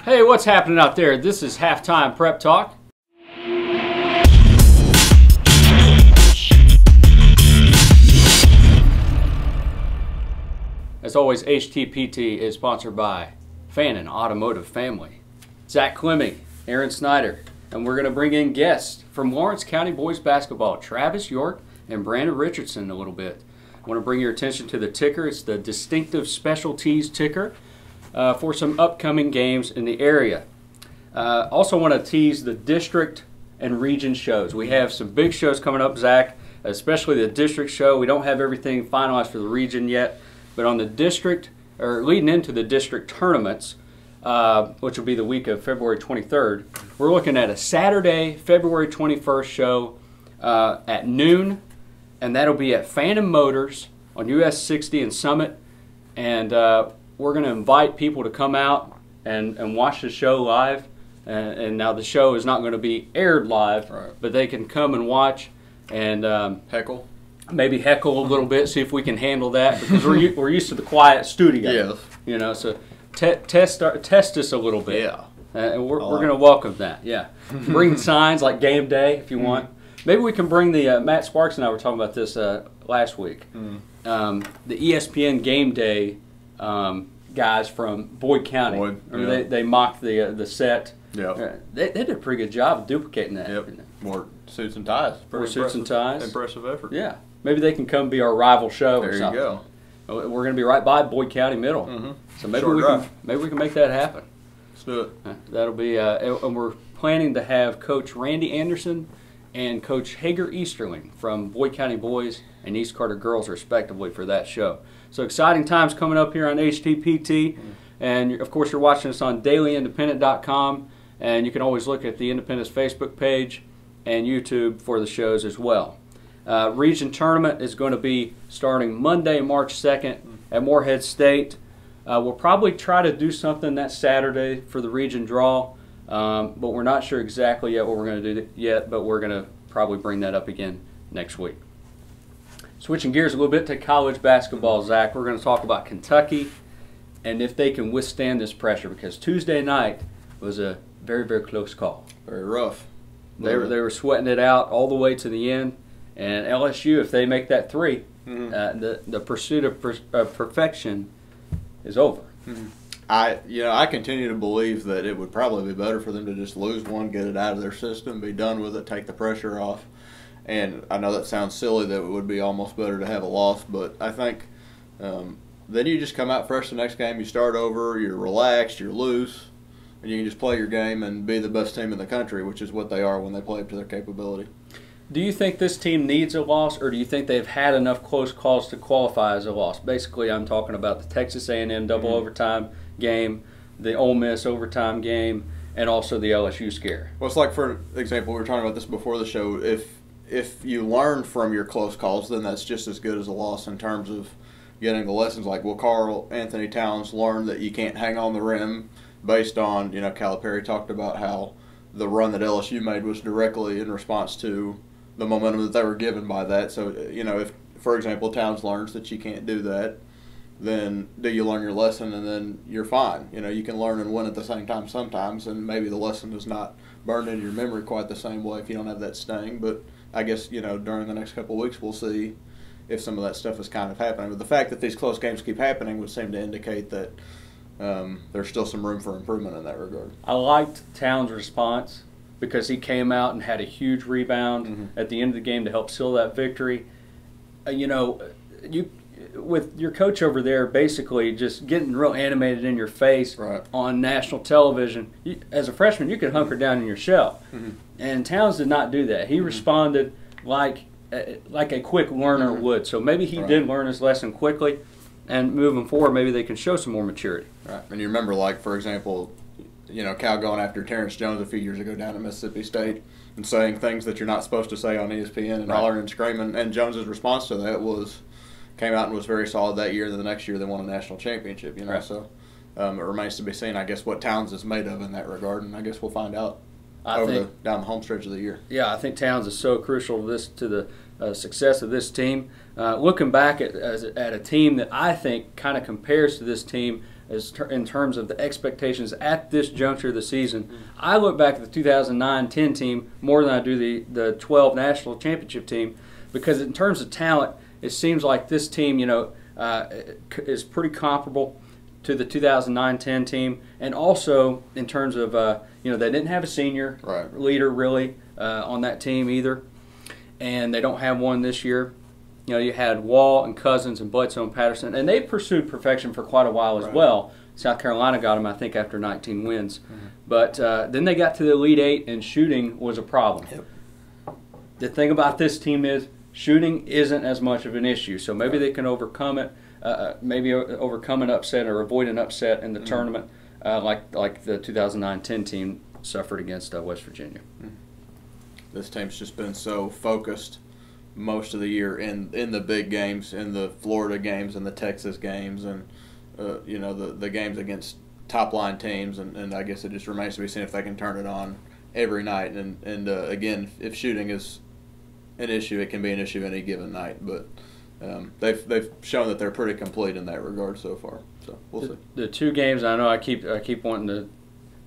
Hey, what's happening out there? This is Halftime Prep Talk. As always, HTPT is sponsored by Fannin Automotive Family, Zack Klemme, Aaron Snyder, and we're going to bring in guests from Lawrence County Boys Basketball, Travis York and Brandon Richardson a little bit. I want to bring your attention to the ticker. It's the distinctive specialties ticker for some upcoming games in the area. Also want to tease the district and region shows. We have some big shows coming up, Zach, especially the district show. We don't have everything finalized for the region yet, but on the district, or leading into the district tournaments, which will be the week of February 23rd, we're looking at a Saturday, February 21st show at noon, and that'll be at Phantom Motors on US 60 in Summit, and we're going to invite people to come out and watch the show live. And now the show is not going to be aired live, right, but they can come and watch and heckle. Maybe heckle a little bit, see if we can handle that, because we're used to the quiet studio. Yes. You know, so test us a little bit. Yeah. And we're going to welcome that. Yeah. Bring signs like game day if you want. Maybe we can bring the Matt Sparks and I were talking about this last week. The ESPN game day guys from Boyd County. Yeah. They mocked the set. Yeah. They did a pretty good job of duplicating that. Yep. More suits and ties. More suits and ties. Impressive effort. Yeah. Maybe they can come be our rival show there or something. There you go. We're going to be right by Boyd County Middle. So maybe we can make that happen. Let's do it. That'll be and we're planning to have Coach Randy Anderson and Coach Hager Easterling from Boyd County Boys and East Carter Girls respectively for that show. So exciting times coming up here on HTPT. And of course you're watching us on dailyindependent.com, and you can always look at the Independence Facebook page and YouTube for the shows as well. Region tournament is going to be starting Monday, March 2nd at Morehead State. We'll probably try to do something that Saturday for the region draw, but we're not sure exactly yet what we're going to do yet, but we're going to probably bring that up again next week. Switching gears a little bit to college basketball, Zach, we're going to talk about Kentucky and if they can withstand this pressure, because Tuesday night was a very, very close call. Very rough. They were sweating it out all the way to the end, and LSU, if they make that three, the pursuit of perfection is over. I continue to believe that it would probably be better for them to just lose one, get it out of their system, be done with it, take the pressure off. And I know that sounds silly that it would be almost better to have a loss, but I think then you just come out fresh the next game, you start over, you're relaxed, you're loose, and you can just play your game and be the best team in the country, which is what they are when they play up to their capability. Do you think this team needs a loss, or do you think they've had enough close calls to qualify as a loss? Basically, I'm talking about the Texas A&M double overtime game, the Ole Miss overtime game, and also the LSU scare. Well, it's like, for example, we were talking about this before the show. If you learn from your close calls, then that's just as good as a loss in terms of getting the lessons. Like, well, Carl Anthony Towns learned that you can't hang on the rim based on, Calipari talked about how the run that LSU made was directly in response to the momentum that they were given by that. So, if, for example, Towns learns that you can't do that, then do you learn your lesson and then you're fine. You can learn and win at the same time sometimes, and maybe the lesson is not burned into your memory quite the same way if you don't have that sting. But I guess, during the next couple of weeks we'll see if some of that stuff is kind of happening. But the fact that these close games keep happening would seem to indicate that there's still some room for improvement in that regard. I liked Towns' response because he came out and had a huge rebound at the end of the game to help seal that victory. With your coach over there basically just getting real animated in your face on national television, as a freshman you could hunker down in your shell. And Towns did not do that. He responded like a quick learner would. So maybe he did learn his lesson quickly, and moving forward maybe they can show some more maturity. Right. And you remember, like, for example, Cal going after Terrence Jones a few years ago down at Mississippi State and saying things that you're not supposed to say on ESPN and hollering and screaming, and Jones's response to that came out and was very solid that year, and then the next year they won a national championship, So it remains to be seen, I guess, what Towns is made of in that regard, and I guess we'll find out down the home stretch of the year. Yeah, I think Towns is so crucial to the success of this team. Looking back at a team that I think kind of compares to this team in terms of the expectations at this juncture of the season. I look back at the 2009-10 team more than I do the 12 national championship team, because in terms of talent, it seems like this team, is pretty comparable to the 2009-10 team, and also in terms of they didn't have a senior leader really on that team either, and they don't have one this year. You had Wall and Cousins and Bledsoe and Patterson, and they pursued perfection for quite a while as well. South Carolina got them, I think, after 19 wins. But then they got to the Elite Eight, and shooting was a problem. The thing about this team is shooting isn't as much of an issue, so maybe they can overcome it, maybe overcome an upset or avoid an upset in the tournament like the 2009-10 team suffered against West Virginia. This team's just been so focused most of the year in the big games, in the Florida games and the Texas games, and the games against top line teams, and I guess it just remains to be seen if they can turn it on every night. And again, if shooting is an issue, it can be an issue any given night, but they've shown that they're pretty complete in that regard so far. So we'll see. The two games, I know I keep wanting to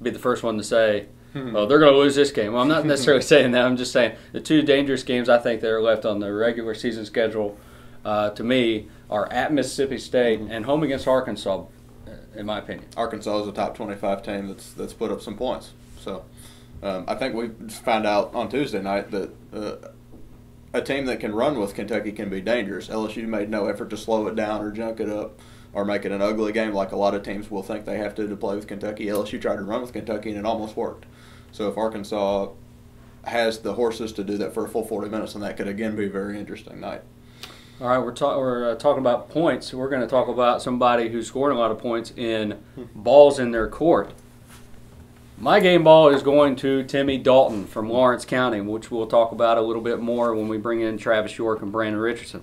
be the first one to say, well, they're going to lose this game. Well, I'm not necessarily saying that. I'm just saying the two dangerous games I think that are left on the regular season schedule, to me, are at Mississippi State and home against Arkansas, in my opinion. Arkansas is a top 25 team that's put up some points. So I think we found out on Tuesday night that a team that can run with Kentucky can be dangerous. LSU made no effort to slow it down or junk it up or make it an ugly game like a lot of teams will think they have to play with Kentucky. LSU tried to run with Kentucky, and it almost worked. So if Arkansas has the horses to do that for a full 40 minutes, then that could again be a very interesting night. All right, we're talking about points. We're going to talk about somebody who's scoring a lot of points in balls in their court. My game ball is going to Timmy Dalton from Lawrence County, which we'll talk about a little bit more when we bring in Travis York and Brandon Richardson.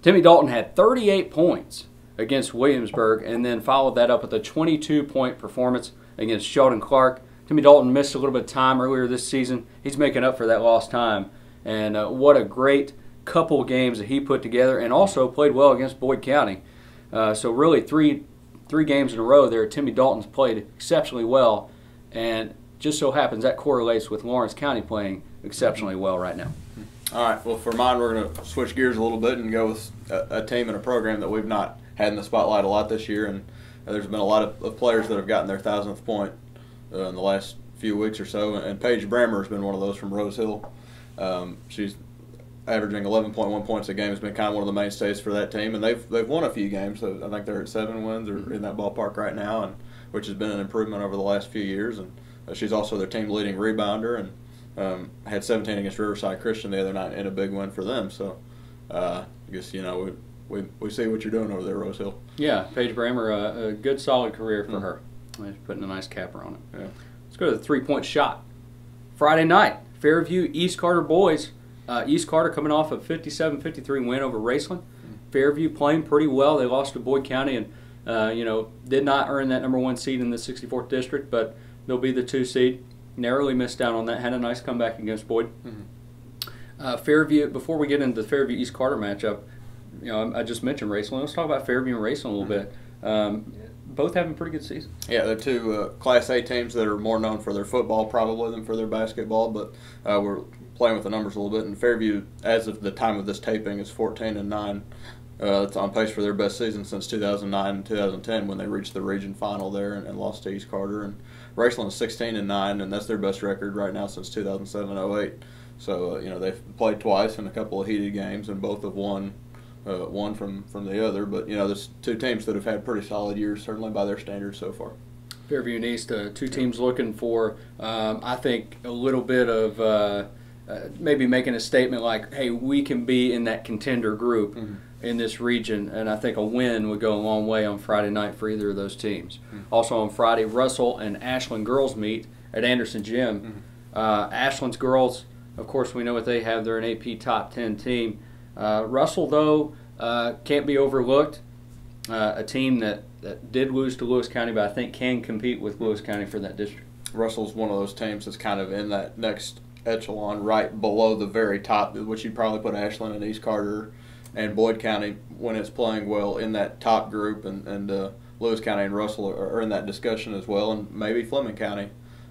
Timmy Dalton had 38 points against Williamsburg, and then followed that up with a 22-point performance against Sheldon Clark. Timmy Dalton missed a little bit of time earlier this season. He's making up for that lost time, and what a great couple of games that he put together, and also played well against Boyd County. So really three games in a row there, Timmy Dalton's played exceptionally well, and just so happens that correlates with Lawrence County playing exceptionally well right now. All right, well, for mine, we're going to switch gears a little bit and go with a team and a program that we've not had in the spotlight a lot this year, and there's been a lot of players that have gotten their 1,000th point in the last few weeks or so, and Paige Brammer has been one of those from Rose Hill. She's averaging 11.1 points a game, has been kind of one of the mainstays for that team, and they've won a few games. So I think they're at 7 wins or in that ballpark right now, and which has been an improvement over the last few years. And she's also their team leading rebounder, and had 17 against Riverside Christian the other night in a big win for them. So I guess we see what you're doing over there, Rose Hill. Yeah, Paige Brammer, a good solid career for her. She's putting a nice capper on it. Yeah. Let's go to the three-point shot. Friday night, Fairview East Carter boys. East Carter coming off a 57-53 win over Raceland. Fairview playing pretty well. They lost to Boyd County and did not earn that #1 seed in the 64th district, but they'll be the 2 seed. Narrowly missed out on that. Had a nice comeback against Boyd. Fairview. Before we get into the Fairview East Carter matchup, I just mentioned Raceland. Let's talk about Fairview and Raceland a little bit. Both having pretty good seasons. Yeah, they're two Class A teams that are more known for their football probably than for their basketball, but we're playing with the numbers a little bit. And Fairview, as of the time of this taping, is 14-9. It's on pace for their best season since 2009 and 2010 when they reached the region final there and lost to East Carter. And Raceland is 16-9, and that's their best record right now since 2007-08. So they've played twice in a couple of heated games, and both have won. One from the other, but there's two teams that have had pretty solid years, certainly by their standards so far. Fairview and East, two teams looking for, I think, a little bit of maybe making a statement like, hey, we can be in that contender group in this region, and I think a win would go a long way on Friday night for either of those teams. Also on Friday, Russell and Ashland girls meet at Anderson Gym. Ashland's girls, of course, we know what they have. They're an AP top 10 team. Russell, though, can't be overlooked. A team that did lose to Lewis County, but I think can compete with Lewis County for that district. Russell's one of those teams that's kind of in that next echelon, right below the very top, which you'd probably put Ashland and East Carter and Boyd County when it's playing well in that top group, and Lewis County and Russell are in that discussion as well, and maybe Fleming County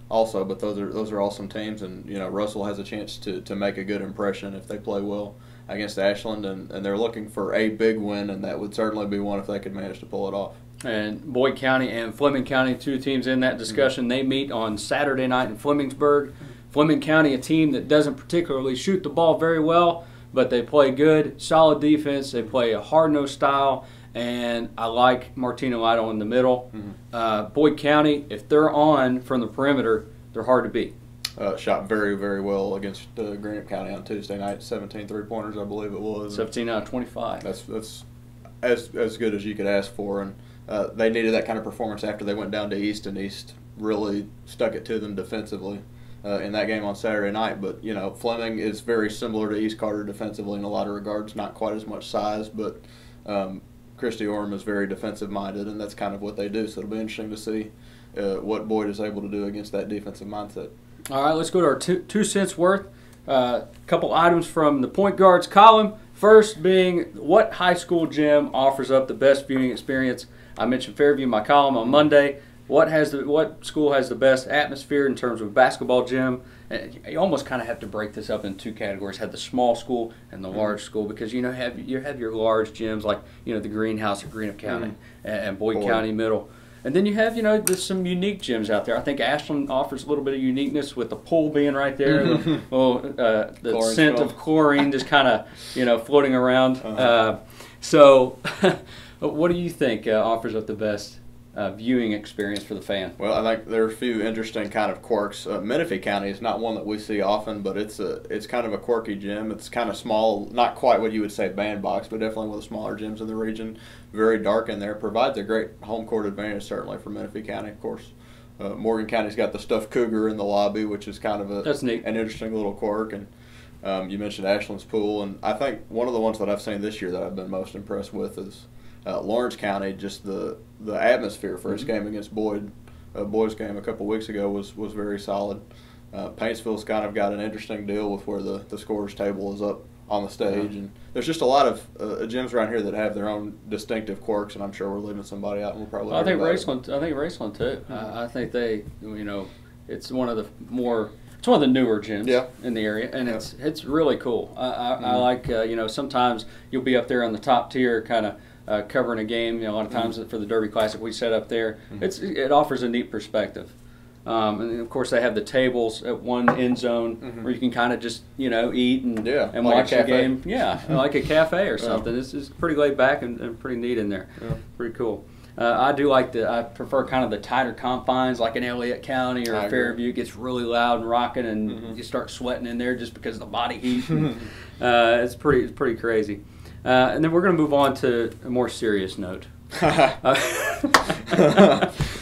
also. But those are awesome teams, and Russell has a chance to make a good impression if they play well against Ashland, and they're looking for a big win, and that would certainly be one if they could manage to pull it off. And Boyd County and Fleming County, two teams in that discussion. They meet on Saturday night in Flemingsburg. Fleming County, a team that doesn't particularly shoot the ball very well, but they play good, solid defense. They play a hard-nosed style, and I like Martino Lido in the middle. Boyd County, if they're on from the perimeter, they're hard to beat. Shot very, very well against Greenup County on Tuesday night. 17 three-pointers, I believe it was. 17 out of 25. That's as good as you could ask for, and they needed that kind of performance after they went down to East, and East really stuck it to them defensively in that game on Saturday night. But Fleming is very similar to East Carter defensively in a lot of regards. Not quite as much size, but Christy Orm is very defensive-minded, and that's kind of what they do. So it'll be interesting to see what Boyd is able to do against that defensive mindset. All right, let's go to our 2 cents worth. A couple items from the point guards column. First being, what high school gym offers up the best viewing experience? I mentioned Fairview in my column on Monday. What school has the best atmosphere in terms of basketball gym? You almost kind of have to break this up in 2 categories: have the small school and the large school, because you have your large gyms like the Greenhouse at Greenup County and Boyd County Middle. And then you have, there's some unique gyms out there. I think Ashland offers a little bit of uniqueness with the pool being right there. The scent of chlorine just kind of, floating around. So what do you think offers up the best viewing experience for the fan? Well, I think there are a few interesting kind of quirks. Menifee County is not one that we see often, but it's kind of a quirky gym. It's kind of small, not quite what you would say bandbox, but definitely one of the smaller gyms in the region. Very dark in there. Provides a great home court advantage, certainly, for Menifee County, of course. Morgan County's got the stuffed cougar in the lobby, which is kind of That's neat. An interesting little quirk. And you mentioned Ashland's pool, and I think one of the ones that I've seen this year that I've been most impressed with is Lawrence County. Just the atmosphere for its game against Boyd. Boyd's game a couple weeks ago was very solid. Paintsville's kind of got an interesting deal with where the scorers table is up on the stage, and there's just a lot of gyms around here that have their own distinctive quirks, and I'm sure we're leaving somebody out, and we'll probably. I think Raceland too. I think they, it's one of the newer gyms in the area, and it's really cool. I like sometimes you'll be up there on the top tier, kind of covering a game. A lot of times for the Derby Classic we set up there. It offers a neat perspective. And of course they have the tables at one end zone where you can kind of just eat and like watch the game. Yeah, like a cafe or something. It's pretty laid back and pretty neat in there. Pretty cool. I prefer kind of the tighter confines, like in Elliott County or Fairview. It gets really loud and rocking, and you start sweating in there just because of the body heat. It's pretty crazy. And then we're going to move on to a more serious note.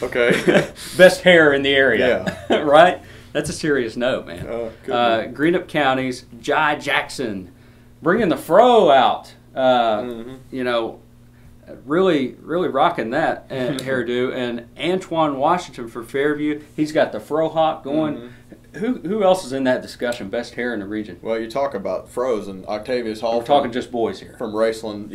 Okay. Best hair in the area, right? That's a serious note, man. Greenup County's Jai Jackson bringing the fro out. Really rocking that hairdo. And Antoine Washington for Fairview, he's got the fro hop going. Who else is in that discussion? Best hair in the region? Well, you talk about froze, and Octavius Hall. We're talking just boys here. From Raceland,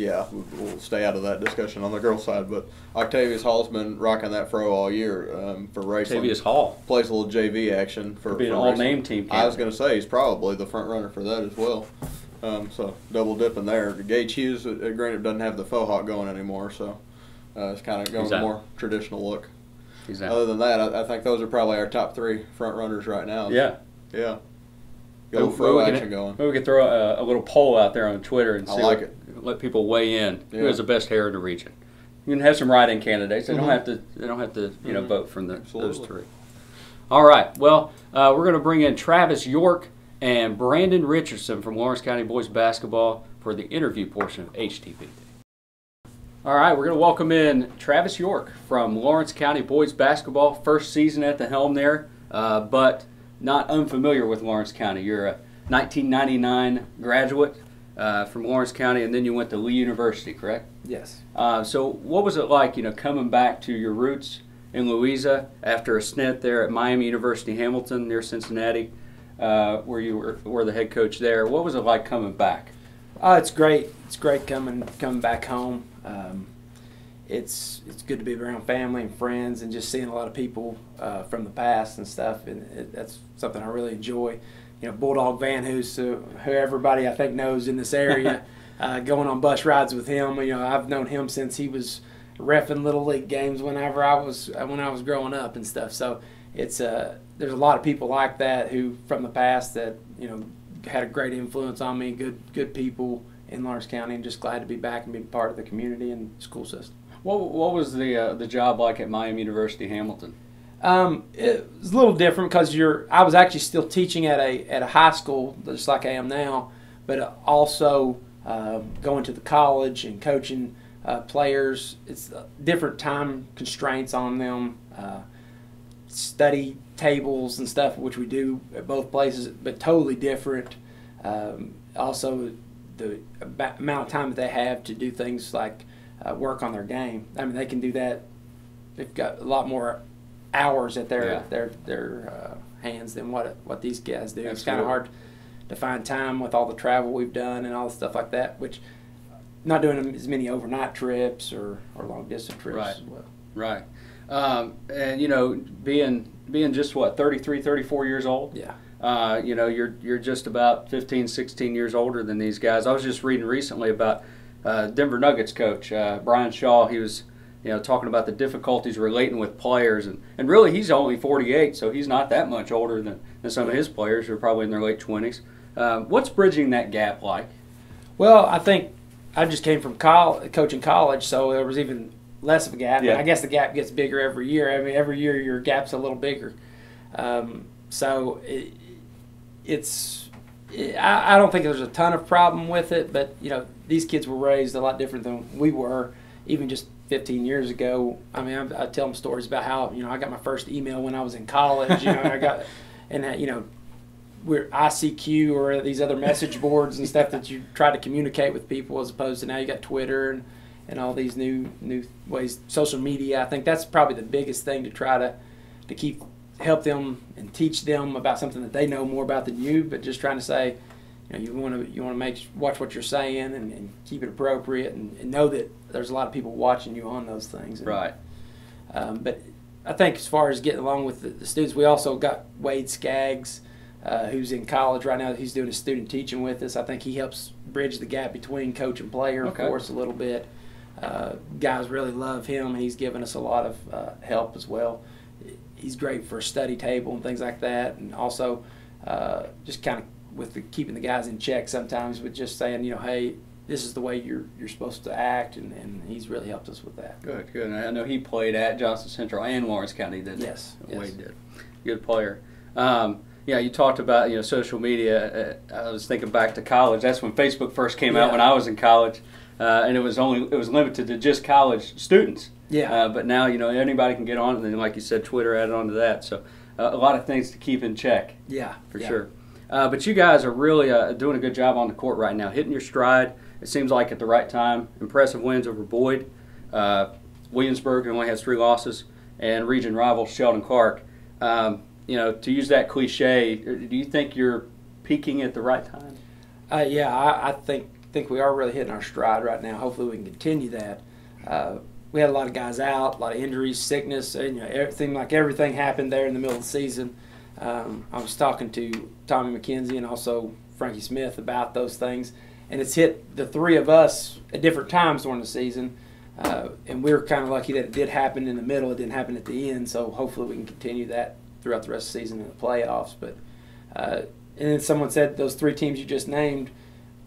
we'll stay out of that discussion on the girls' side. But Octavius Hall's been rocking that fro all year for Raceland. Octavius Hall plays a little JV action for an all-name team. I was going to say he's probably the front runner for that as well. So double dipping there. Gage Hughes at Greenup doesn't have the faux hawk going anymore, so it's kind of going a more traditional look. Exactly. Other than that, I think those are probably our top 3 front runners right now. Yeah. Got a little fro action going. Maybe we could throw a little poll out there on Twitter and see let people weigh in. Who has the best hair in the region? You can have some write-in candidates. They don't have to vote from those 3. All right. Well, we're going to bring in Travis York and Brandon Richardson from Lawrence County Boys Basketball for the interview portion of HTPT. All right, we're going to welcome in Travis York from Lawrence County Boys Basketball. First season at the helm there, but not unfamiliar with Lawrence County. You're a 1999 graduate from Lawrence County, and then you went to Lee University, correct? Yes. So what was it like, coming back to your roots in Louisa after a stint there at Miami University Hamilton near Cincinnati, where you were the head coach there? What was it like coming back? It's great. It's great coming back home. it's good to be around family and friends and just seeing a lot of people from the past and stuff, and that's something I really enjoy. You know, Bulldog Van Hoos, who everybody I think knows in this area, going on bus rides with him. You know, I've known him since he was reffing Little League games when I was growing up and stuff. So it's there's a lot of people like that who from the past that, you know, had a great influence on me. Good people in Lawrence County, and just glad to be back and be part of the community and school system. What was the job like at Miami University Hamilton? It was a little different because I was actually still teaching at a high school just like I am now, but also going to the college and coaching players. It's different time constraints on them, study tables and stuff, which we do at both places, but totally different. Also, the amount of time that they have to do things like work on their game. I mean, they can do that. They've got a lot more hours at their hands than what these guys do. Absolutely. It's kind of hard to find time with all the travel we've done and all the stuff like that, which not doing as many overnight trips or long distance trips as well. Right. And you know, being just 33, 34 years old. Yeah. You know, you're just about 15, 16 years older than these guys. I was just reading recently about Denver Nuggets coach Brian Shaw. He was, you know, talking about the difficulties relating with players, and really he's only 48, so he's not that much older than some of his players who are probably in their late 20s. What's bridging that gap like? Well, I think I just came from coaching college, so there was even less of a gap. Yeah. And I guess the gap gets bigger every year. I mean, every year your gap's a little bigger. So I don't think there's a ton of problem with it, but you know, these kids were raised a lot different than we were, even just 15 years ago. I mean, I tell them stories about how, you know, I got my first email when I was in college. You know, you know, we're ICQ or these other message boards and stuff that you try to communicate with people, as opposed to now you got Twitter and all these new ways, social media. I think that's probably the biggest thing to try to help them and teach them about something that they know more about than you, but just trying to say, you know, you want to watch what you're saying and keep it appropriate and know that there's a lot of people watching you on those things. And, right. But I think as far as getting along with the students, we also got Wade Skaggs, who's in college right now. He's doing a student teaching with us. I think he helps bridge the gap between coach and player, of course, a little bit. Guys really love him, and he's given us a lot of help as well. He's great for a study table and things like that, and also just kind of with keeping the guys in check sometimes with just saying, you know, hey, this is the way you're supposed to act, and he's really helped us with that. Good. And I know he played at Johnson Central and Lawrence County, didn't he? Yes. Wade did. Good player. Yeah, you talked about, you know, social media. I was thinking back to college. That's when Facebook first came out when I was in college, and it was limited to just college students. Yeah. But now, you know, anybody can get on, and then, like you said, Twitter added on to that. So a lot of things to keep in check. Yeah. For sure. But you guys are really doing a good job on the court right now, hitting your stride. It seems like at the right time. Impressive wins over Boyd. Williamsburg only has 3 losses, and region rival Sheldon Clark. You know, to use that cliche, do you think you're peaking at the right time? Yeah, I think we are really hitting our stride right now. Hopefully we can continue that. We had a lot of guys out, a lot of injuries, sickness, and, you know, everything happened there in the middle of the season. I was talking to Tommy McKenzie and also Frankie Smith about those things, and it's hit the 3 of us at different times during the season, and we were kind of lucky that it did happen in the middle. It didn't happen at the end, so hopefully we can continue that throughout the rest of the season in the playoffs. But and then someone said those 3 teams you just named,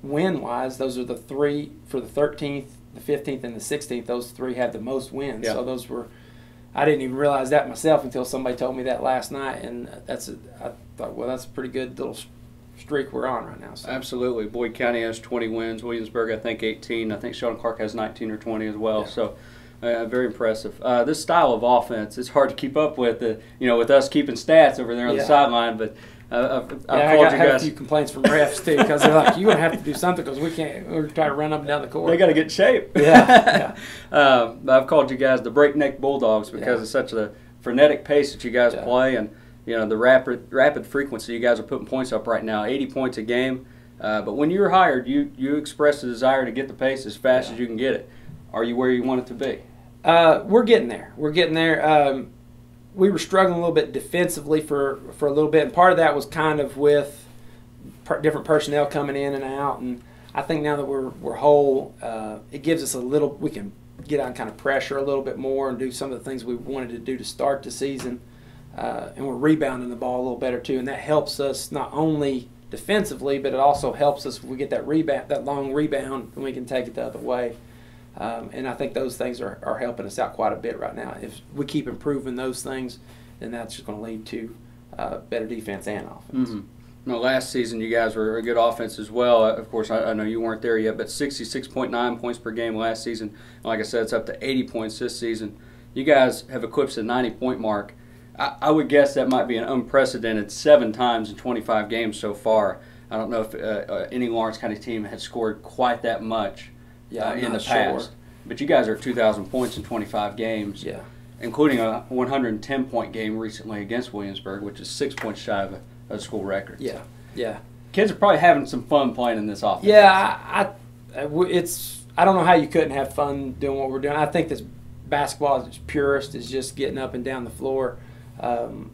win-wise, those are the 3 for the 13th, the 15th, and the 16th. Those 3 had the most wins. Yeah. So those were, I didn't even realize that myself until somebody told me that last night, and I thought, well, that's a pretty good little streak we're on right now. So. Absolutely. Boyd County has 20 wins. Williamsburg, I think, 18. I think Sheldon Clark has 19 or 20 as well. Yeah. So. Very impressive. This style of offense, it's hard to keep up with, you know, with us keeping stats over there on the sideline. But I've called you guys. A few complaints from refs too, because they're like, "You're gonna have to do something because we can't. We're trying to run up and down the court. They got to get in shape." Yeah. I've called you guys the breakneck Bulldogs because of such a frenetic pace that you guys play, and you know the rapid frequency you guys are putting points up right now, 80 points a game. But when you were hired, you expressed a desire to get the pace as fast as you can get it. Are you where you want it to be? We're getting there. We're getting there. We were struggling a little bit defensively for a little bit, and part of that was kind of with different personnel coming in and out. And I think now that we're whole, it gives us a little. We can get on kind of pressure a little bit more and do some of the things we wanted to do to start the season. And we're rebounding the ball a little better too, and that helps us not only defensively, but it also helps us if we get that rebound, that long rebound, and we can take it the other way. And I think those things are helping us out quite a bit right now. If we keep improving those things, then that's just going to lead to better defense and offense. Mm-hmm. Now, last season you guys were a good offense as well. Of course, I know you weren't there yet, but 66.9 points per game last season. Like I said, it's up to 80 points this season. You guys have eclipsed the 90-point mark. I would guess that might be an unprecedented 7 times in 25 games so far. I don't know if any Lawrence County team had scored quite that much in the past. Sure. But you guys are at 2,000 points in 25 games, including a 110-point game recently against Williamsburg, which is 6 points shy of a school record. Yeah, yeah. Kids are probably having some fun playing in this offense. Yeah, I don't know how you couldn't have fun doing what we're doing. I think this basketball, its purest, is just getting up and down the floor and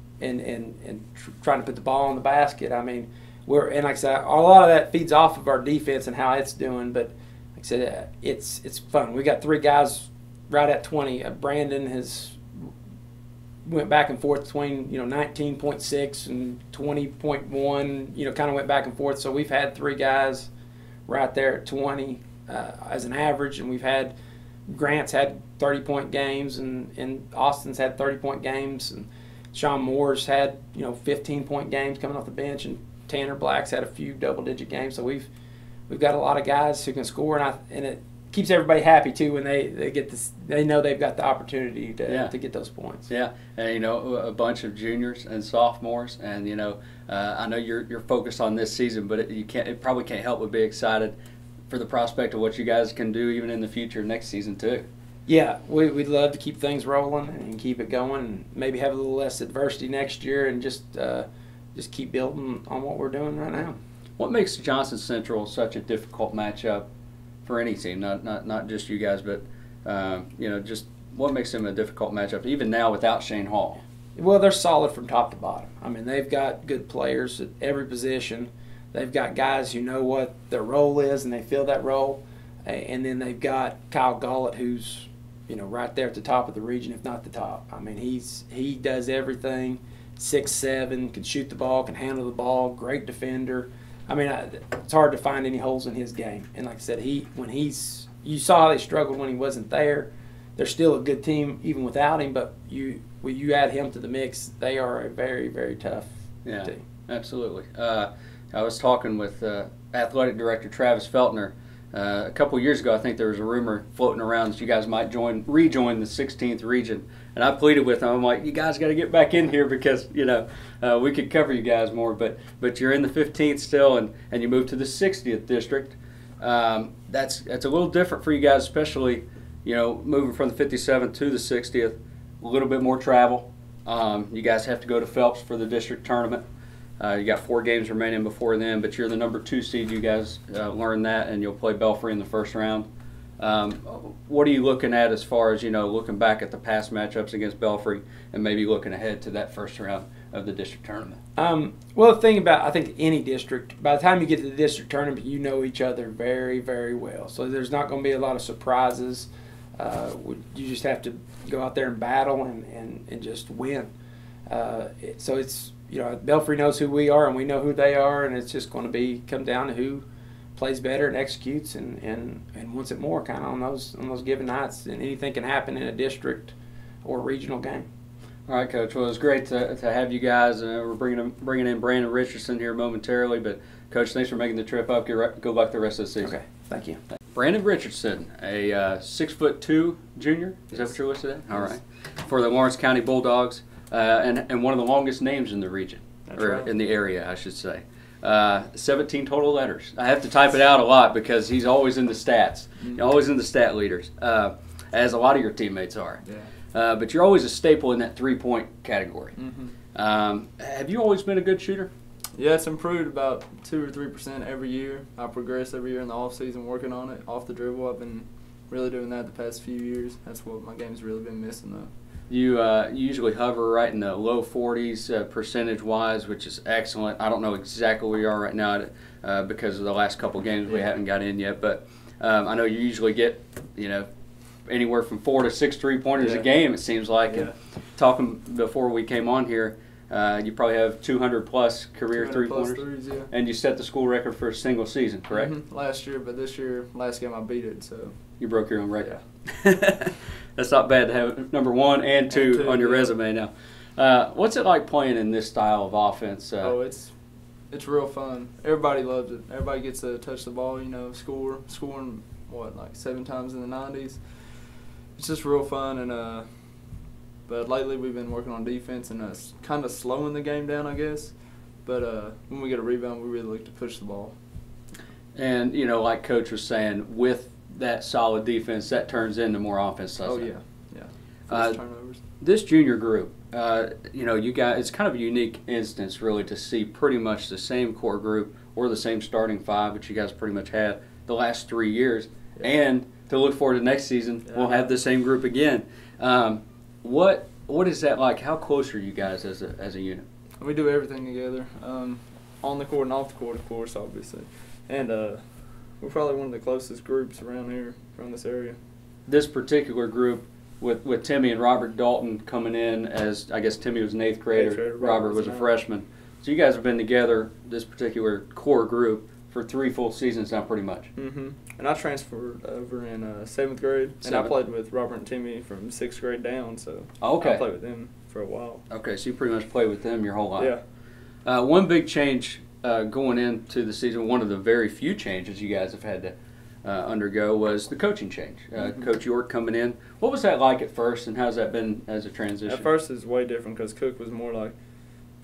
trying to put the ball in the basket. I mean, like I said, a lot of that feeds off of our defense and how it's doing, but like I said, it's fun. We got 3 guys right at 20. Brandon has went back and forth between 19.6 and 20.1. Kind of went back and forth. So we've had 3 guys right there at 20 as an average, and we've had Grant's had 30-point games, and Austin's had 30-point games, and Sean Moore's had 15-point games coming off the bench, and Tanner Black's had a few double-digit games. So we've got a lot of guys who can score, and it keeps everybody happy too when they get this. They know they've got the opportunity to get those points. Yeah, and a bunch of juniors and sophomores, and I know you're focused on this season, but it probably can't help but be excited for the prospect of what you guys can do even in the future next season too. Yeah, we'd love to keep things rolling and keep it going, and maybe have a little less adversity next year, and just keep building on what we're doing right now. What makes Johnson Central such a difficult matchup for any team, not just you guys, but just what makes them a difficult matchup, even now without Shane Hall? Well, they're solid from top to bottom. I mean, they've got good players at every position. They've got guys who know what their role is, and they fill that role. And then they've got Kyle Gullett, who's right there at the top of the region, if not the top. I mean, he does everything. 6'7", can shoot the ball, can handle the ball, great defender. I mean, it's hard to find any holes in his game. And like I said, you saw how they struggled when he wasn't there. They're still a good team even without him, but when you add him to the mix, they are a very, very tough team. Absolutely. I was talking with athletic director Travis Feltner a couple years ago. I think there was a rumor floating around that you guys might rejoin the 16th region, and I pleaded with him. I'm like, you guys got to get back in here because we could cover you guys more. But you're in the 15th still, and you moved to the 60th district. That's a little different for you guys, especially moving from the 57th to the 60th. A little bit more travel. You guys have to go to Phelps for the district tournament. You got 4 games remaining before then, but you're the number 2 seed. You guys learn that, and you'll play Belfry in the first round. What are you looking at as far as looking back at the past matchups against Belfry, and maybe looking ahead to that first round of the district tournament? Well, the thing about, I think, any district, by the time you get to the district tournament, you know each other very, very well. So there's not going to be a lot of surprises. You just have to go out there and battle and just win. So it's Belfry knows who we are, and we know who they are, and it's just going to come down to who plays better and executes and wants it more, kind of on those given nights. And anything can happen in a district or regional game. All right, Coach. Well, it's great to have you guys. We're bringing in Brandon Richardson here momentarily, but Coach, thanks for making the trip up. Good luck the rest of the season. Okay, thank you. Brandon Richardson, a 6'2" junior. Is that what you're listed at? All right. For the Lawrence County Bulldogs. And one of the longest names in the region, in the area, I should say. 17 total letters. I have to type it out a lot because he's always in the stats, always in the stat leaders, as a lot of your teammates are. Yeah. But you're always a staple in that 3-point category. Have you always been a good shooter? Yeah, it's improved about 2 or 3% every year. I progress every year in the off season working on it. Off the dribble, I've been really doing that the past few years. That's what my game's really been missing, though. You usually hover right in the low 40s percentage-wise, which is excellent. I don't know exactly where you are right now because of the last couple games we haven't got in yet, but I know you usually get, anywhere from 4 to 6 3-pointers a game, it seems like. Yeah. And talking before we came on here, you probably have 200-plus career 3-pointers. Threes, yeah. And you set the school record for a single season, correct? Last year, but this year, last game I beat it, so. You broke your own record. Yeah. That's not bad to have number 1 and 2 on your resume now. What's it like playing in this style of offense? It's real fun. Everybody loves it. Everybody gets to touch the ball, scoring, like 7 times in the 90s. It's just real fun, and but lately we've been working on defense and kind of slowing the game down, I guess. But when we get a rebound, we really like to push the ball. And, like Coach was saying, with that solid defense, that turns into more offense, doesn't it? Yeah. First turnovers. This junior group, you guys, it's kind of a unique instance, really, to see pretty much the same core group or the same starting 5, which you guys pretty much had the last 3 years. Yeah. And to look forward to next season, we'll have the same group again. What is that like? How close are you guys as a unit? We do everything together, on the court and off the court, of course, obviously. And we're probably one of the closest groups around here, around this area. This particular group, with Timmy and Robert Dalton coming in as, I guess Timmy was an 8th grader, Robert was a freshman. So you guys have been together, this particular core group, for 3 full seasons now, pretty much. And I transferred over in 7th grade, and I played with Robert and Timmy from 6th grade down, so I played with them for a while. Okay, so you pretty much played with them your whole life. Yeah. One big change going into the season, one of the very few changes you guys have had to undergo was the coaching change. Coach York coming in. What was that like at first, and how's that been as a transition? At first it's way different because Cook was more like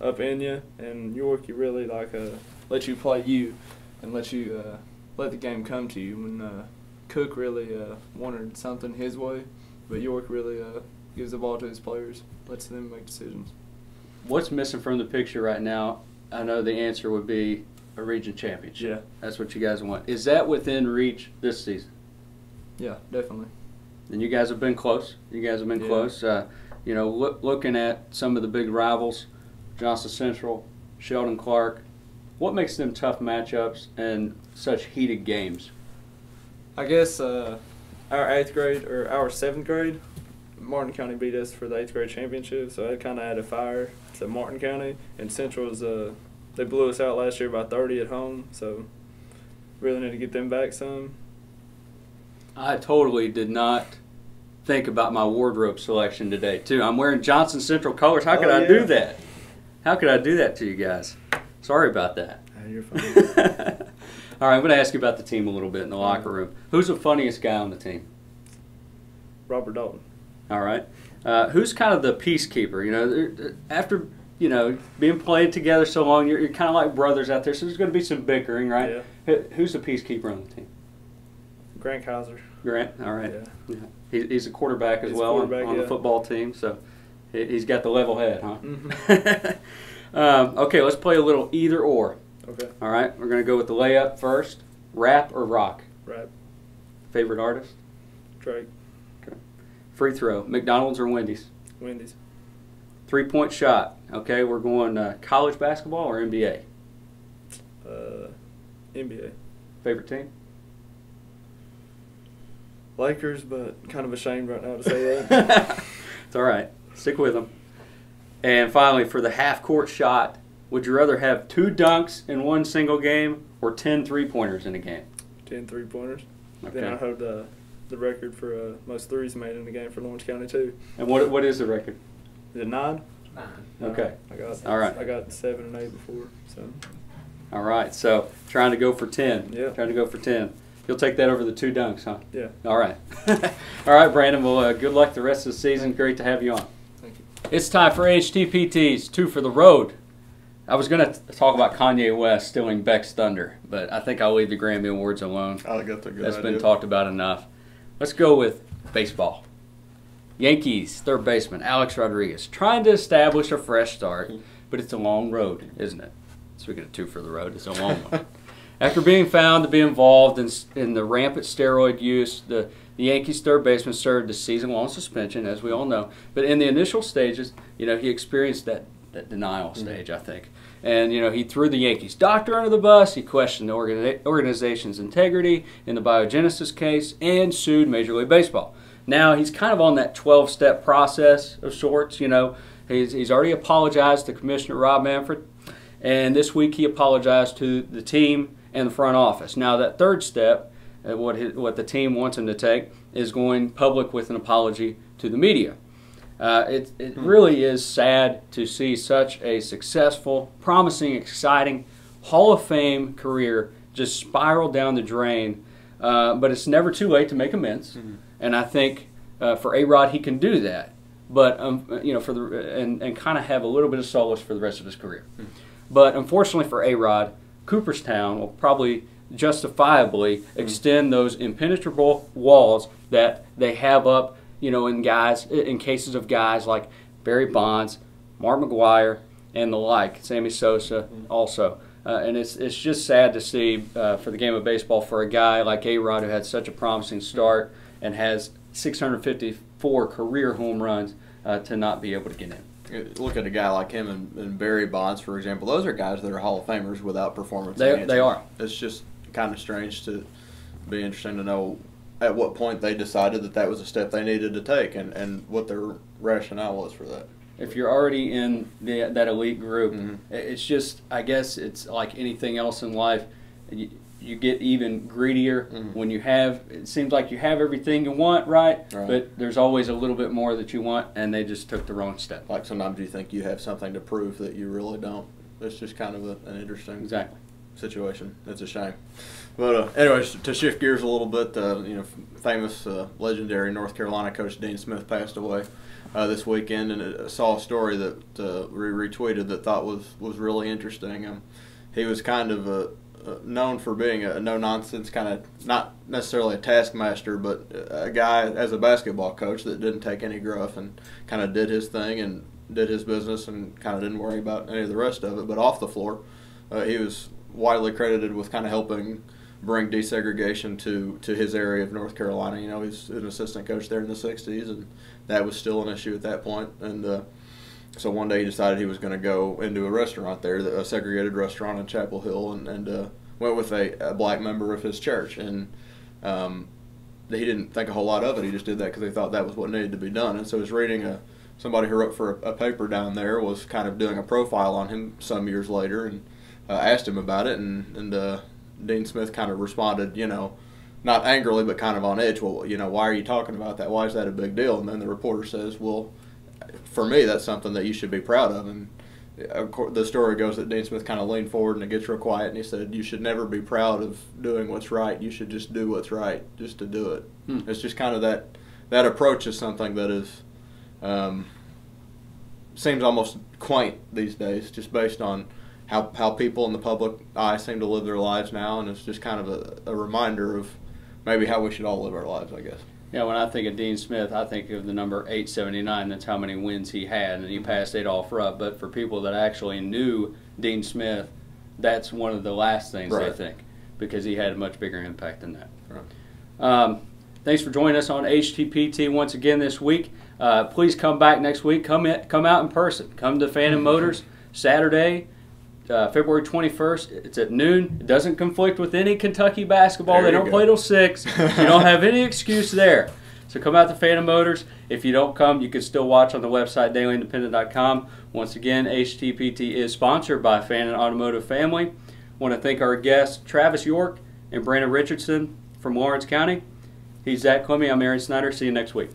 up in you, and York, you really let you play you and let you let the game come to you. When Cook really wanted something his way, but York really gives the ball to his players, lets them make decisions. What's missing from the picture right now? I know the answer would be a region championship. Yeah. That's what you guys want. Is that within reach this season? Yeah, definitely. And you guys have been close. Close. Looking at some of the big rivals, Johnson Central, Sheldon Clark, what makes them tough matchups and such heated games? I guess our 8th grade or our 7th grade, Martin County beat us for the 8th grade championship, so that kind of added fire to Martin County. And Central's they blew us out last year by 30 at home, so really need to get them back some. I totally did not think about my wardrobe selection today, too. I'm wearing Johnson Central colors. How could I do that? How could I do that to you guys? Sorry about that. You're fine. All right, I'm going to ask you about the team a little bit in the locker room. Who's the funniest guy on the team? Robert Dalton. All right. Who's kind of the peacekeeper? After being played together so long, you're kind of like brothers out there, so there's going to be some bickering, right? Yeah. Who's the peacekeeper on the team? Grant Kaiser. Grant, all right. Yeah. He's a quarterback as well on the football team, so he's got the level head, huh? Okay, let's play a little either or. Okay. All right, we're going to go with the layup first. Rap or rock? Rap. Favorite artist? Drake. Okay. Free throw, McDonald's or Wendy's? Wendy's. 3-point shot. Okay, we're going college basketball or NBA? NBA. Favorite team? Lakers, but kind of ashamed right now to say that. It's all right. Stick with them. And finally, for the half-court shot, would you rather have 2 dunks in one single game or 10 3-pointers in a game? 10 3-pointers. Okay. Then I hold the record for most threes made in the game for Lawrence County too. And what is the record? Is it 9? 9. Okay. All right. I got 7 and 8 before. So. All right. So trying to go for 10. Yeah. Trying to go for 10. You'll take that over the 2 dunks, huh? Yeah. All right. All right, Brandon. Well, good luck the rest of the season. Great to have you on. Thank you. It's time for HTPT's 2 for the Road. I was going to talk about Kanye West stealing Beck's thunder, but I think I'll leave the Grammy Awards alone. I think that's a good That's idea. been talked about enough. Let's go with baseball. Yankees third baseman Alex Rodriguez trying to establish a fresh start, but it's a long road, isn't it? Speaking of 2 for the road, it's a long one. After being found to be involved in the rampant steroid use, the The Yankees' third baseman served a season-long suspension, as we all know. But in the initial stages, he experienced that denial stage, I think. And, he threw the Yankees' doctor under the bus. He questioned the organization's integrity in the biogenesis case and sued Major League Baseball. Now he's kind of on that 12-step process of sorts. He's already apologized to Commissioner Rob Manfred, and this week he apologized to the team and the front office. Now that third step, what the team wants him to take, is going public with an apology to the media. It really is sad to see such a successful, promising, exciting Hall of Fame career just spiral down the drain. But it's never too late to make amends, and I think for A-Rod he can do that. But and kind of have a little bit of solace for the rest of his career. But unfortunately for A-Rod, Cooperstown will probably justifiably extend those impenetrable walls that they have up, in cases of guys like Barry Bonds, Mark McGwire, and the like, Sammy Sosa also. And it's just sad to see for the game of baseball for a guy like A-Rod who had such a promising start and has 654 career home runs to not be able to get in. Look at a guy like him and Barry Bonds, for example. Those are guys that are Hall of Famers without performance enhancement. They are. It's just kind of strange to be interesting to know at what point they decided that was a step they needed to take and what their rationale was for that. If you're already in that elite group, it's just, I guess it's like anything else in life. You get even greedier when it seems like you have everything you want, right? But there's always a little bit more that you want, and they just took the wrong step. Like sometimes you think you have something to prove that you really don't. It's just kind of an interesting situation. It's a shame. But anyways, to shift gears a little bit, famous legendary North Carolina coach Dean Smith passed away this weekend, and I saw a story that we retweeted that thought was really interesting. He was kind of known for being a no-nonsense kind of, not necessarily a taskmaster, but a guy as a basketball coach that didn't take any gruff and kind of did his thing and did his business and kind of didn't worry about any of the rest of it. But off the floor, he was widely credited with kind of helping bring desegregation to his area of North Carolina. He's an assistant coach there in the 60s, and that was still an issue at that point. And so one day he decided he was going to go into a restaurant there, a segregated restaurant in Chapel Hill, and went with a black member of his church. And he didn't think a whole lot of it. He just did that because he thought that was what needed to be done. And so he was reading somebody who wrote for a paper down there was kind of doing a profile on him some years later and asked him about it. And Dean Smith kind of responded, not angrily but kind of on edge. Well, why are you talking about that? Why is that a big deal? And then the reporter says, well, for me, that's something that you should be proud of. And the story goes that Dean Smith kind of leaned forward and it gets real quiet, and he said, you should never be proud of doing what's right. You should just do what's right, just to do it. It's just kind of that approach is something that is seems almost quaint these days, just based on how people in the public eye seem to live their lives now, and it's just kind of a reminder of maybe how we should all live our lives, I guess. Yeah, when I think of Dean Smith, I think of the number 879. That's how many wins he had, and he passed Adolph Rupp. But for people that actually knew Dean Smith, that's one of the last things they think, because he had a much bigger impact than that. Right. Thanks for joining us on HTPT once again this week. Please come back next week. Come out in person. Come to Phantom Motors Saturday, February 21st. It's at noon. It doesn't conflict with any Kentucky basketball. They don't play till 6. You don't have any excuse there. So come out to Phantom Motors. If you don't come, you can still watch on the website dailyindependent.com. Once again, HTPT is sponsored by Fannin Automotive Family. I want to thank our guests, Travis York and Brandon Richardson from Lawrence County. He's Zack Klemme. I'm Aaron Snyder. See you next week.